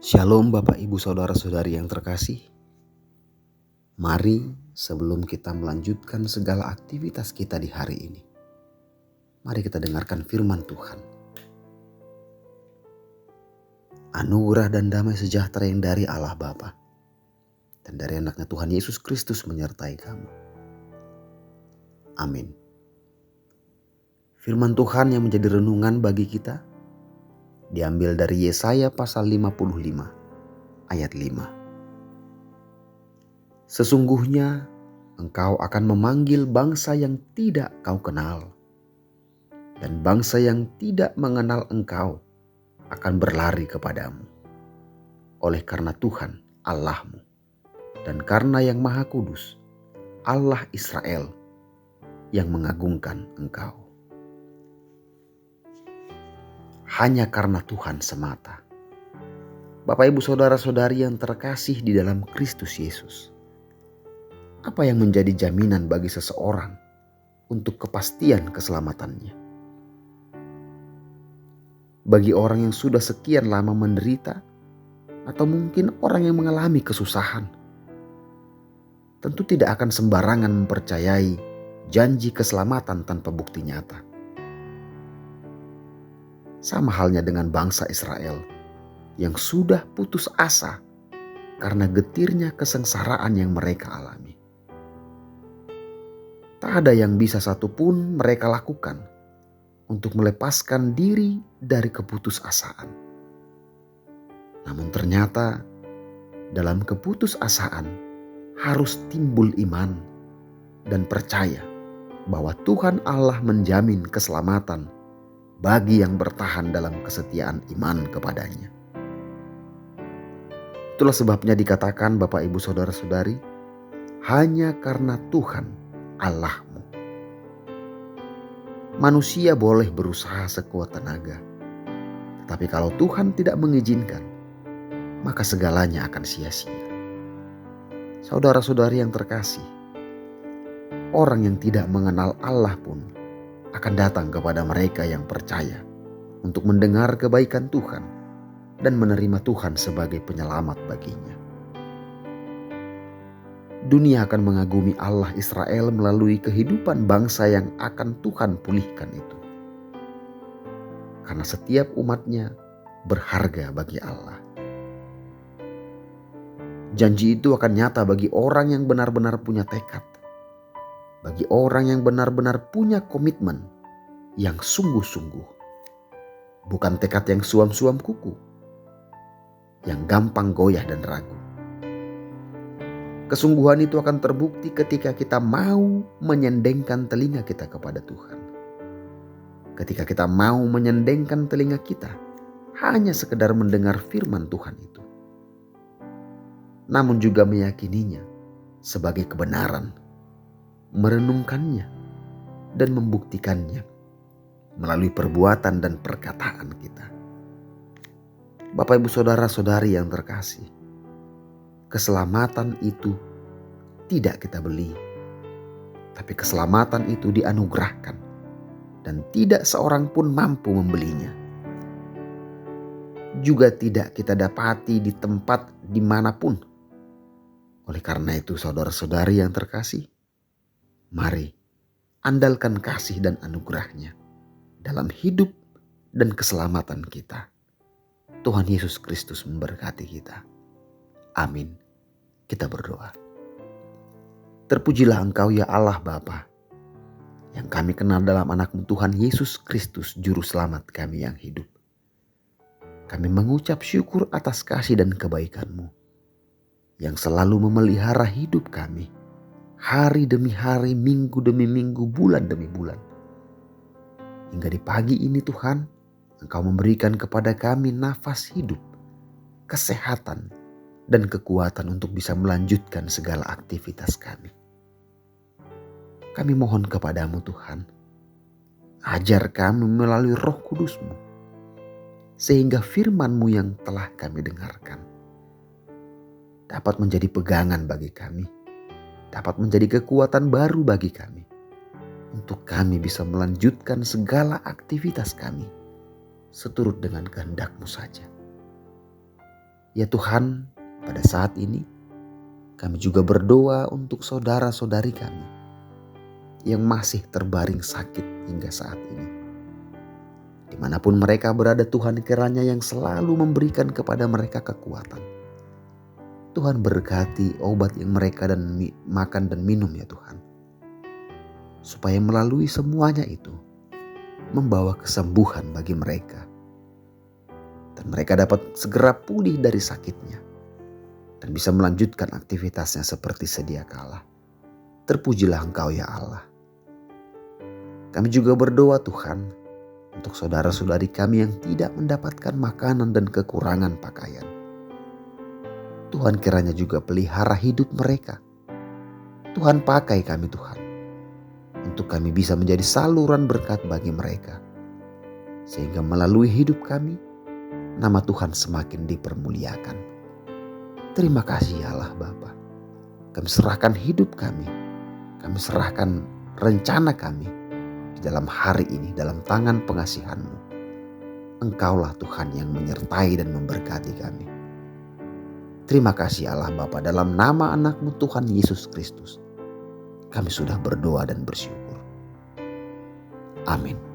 Shalom Bapak Ibu Saudara-saudari yang terkasih. Mari sebelum kita melanjutkan segala aktivitas kita di hari ini, mari kita dengarkan firman Tuhan. Anugerah dan damai sejahtera yang dari Allah Bapa dan dari anaknya Tuhan Yesus Kristus menyertai kamu. Amin. Firman Tuhan yang menjadi renungan bagi kita diambil dari Yesaya pasal 55 ayat 5. Sesungguhnya engkau akan memanggil bangsa yang tidak kau kenal, dan bangsa yang tidak mengenal engkau akan berlari kepadamu. Oleh karena Tuhan Allahmu dan karena yang Maha Kudus, Allah Israel, yang mengagungkan engkau. Hanya karena Tuhan semata. Bapak Ibu Saudara-saudari yang terkasih di dalam Kristus Yesus, apa yang menjadi jaminan bagi seseorang untuk kepastian keselamatannya? Bagi orang yang sudah sekian lama menderita, atau mungkin orang yang mengalami kesusahan, tentu tidak akan sembarangan mempercayai janji keselamatan tanpa bukti nyata. Sama halnya dengan bangsa Israel yang sudah putus asa karena getirnya kesengsaraan yang mereka alami. Tak ada yang bisa satupun mereka lakukan untuk melepaskan diri dari keputusasaan. Namun ternyata dalam keputusasaan harus timbul iman dan percaya bahwa Tuhan Allah menjamin keselamatan bagi yang bertahan dalam kesetiaan iman kepadanya. Itulah sebabnya dikatakan Bapak Ibu Saudara-saudari, hanya karena Tuhan Allahmu. Manusia boleh berusaha sekuat tenaga, tetapi kalau Tuhan tidak mengizinkan, maka segalanya akan sia-sia. Saudara-saudari yang terkasih, orang yang tidak mengenal Allah pun akan datang kepada mereka yang percaya untuk mendengar kebaikan Tuhan dan menerima Tuhan sebagai penyelamat baginya. Dunia akan mengagumi Allah Israel melalui kehidupan bangsa yang akan Tuhan pulihkan itu. Karena setiap umatnya berharga bagi Allah. Janji itu akan nyata bagi orang yang benar-benar punya tekad. Bagi orang yang benar-benar punya komitmen yang sungguh-sungguh. Bukan tekad yang suam-suam kuku, yang gampang goyah dan ragu. Kesungguhan itu akan terbukti ketika kita mau menyendengkan telinga kita kepada Tuhan. Ketika kita mau menyendengkan telinga kita hanya sekedar mendengar firman Tuhan itu. Namun juga meyakininya sebagai kebenaran, merenungkannya dan membuktikannya melalui perbuatan dan perkataan kita. Bapak Ibu Saudara-saudari yang terkasih, keselamatan itu tidak kita beli, tapi keselamatan itu dianugerahkan dan tidak seorang pun mampu membelinya. Juga tidak kita dapati di tempat dimanapun. Oleh karena itu saudara-saudari yang terkasih, mari andalkan kasih dan anugerahnya dalam hidup dan keselamatan kita. Tuhan Yesus Kristus memberkati kita. Amin. Kita berdoa. Terpujilah Engkau ya Allah Bapa, yang kami kenal dalam anak-Mu Tuhan Yesus Kristus Juru Selamat kami yang hidup. Kami mengucap syukur atas kasih dan kebaikan-Mu yang selalu memelihara hidup kami, hari demi hari, minggu demi minggu, bulan demi bulan. Hingga di pagi ini Tuhan, Engkau memberikan kepada kami nafas hidup, kesehatan, dan kekuatan untuk bisa melanjutkan segala aktivitas kami. Kami mohon kepadamu Tuhan, ajar kami melalui Roh Kudus-Mu, sehingga firman-Mu yang telah kami dengarkan dapat menjadi pegangan bagi kami, dapat menjadi kekuatan baru bagi kami, untuk kami bisa melanjutkan segala aktivitas kami seturut dengan kehendak-Mu saja. Ya Tuhan, pada saat ini kami juga berdoa untuk saudara-saudari kami yang masih terbaring sakit hingga saat ini. Dimanapun mereka berada, Tuhan kiranya yang selalu memberikan kepada mereka kekuatan. Tuhan berkati obat yang mereka makan dan minum ya Tuhan. Supaya melalui semuanya itu membawa kesembuhan bagi mereka. Dan mereka dapat segera pulih dari sakitnya. Dan bisa melanjutkan aktivitasnya seperti sedia kala. Terpujilah Engkau ya Allah. Kami juga berdoa Tuhan untuk saudara-saudari kami yang tidak mendapatkan makanan dan kekurangan pakaian. Tuhan kiranya juga pelihara hidup mereka. Tuhan pakai kami Tuhan, untuk kami bisa menjadi saluran berkat bagi mereka. Sehingga melalui hidup kami, nama Tuhan semakin dipermuliakan. Terima kasih ya Allah Bapa. Kami serahkan hidup kami serahkan rencana kami di dalam hari ini dalam tangan pengasihan-Mu. Engkaulah Tuhan yang menyertai dan memberkati kami. Terima kasih Allah Bapa, dalam nama anak-Mu Tuhan Yesus Kristus. Kami sudah berdoa dan bersyukur. Amin.